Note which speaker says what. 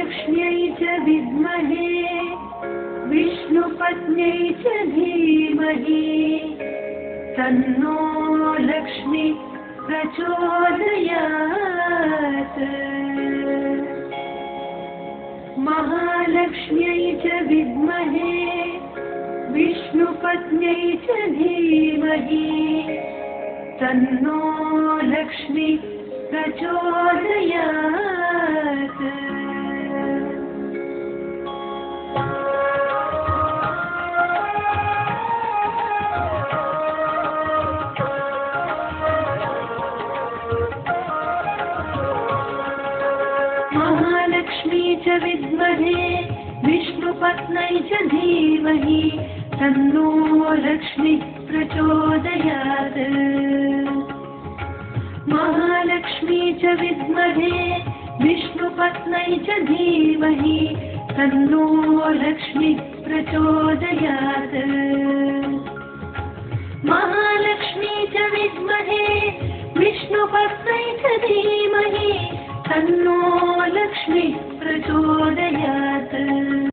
Speaker 1: महालक्ष्म्यै च विद्महे विष्णुपत्न्यै च धीमहि तन्नो लक्ष्मी प्रचोदयात्। महालक्ष्म्यै च विद्महे विष्णुपत्न्यै च धीमहि तन्नो लक्ष्मी प्रचोदयात्। महालक्ष्मी च विद्महे विष्णुपत्न्यै च धीमहि तन्नो लक्ष्मी प्रचोदयात्। महालक्ष्मी च विद्महे विष्णुपत्न्यै च धीमहि तन्नो लक्ष्मी प्रचोदयात्। महालक्ष्मी च विद्महे विष्णुपत्न्यै च धीमहि तन्नो लक्ष्मी प्रचोदयात्।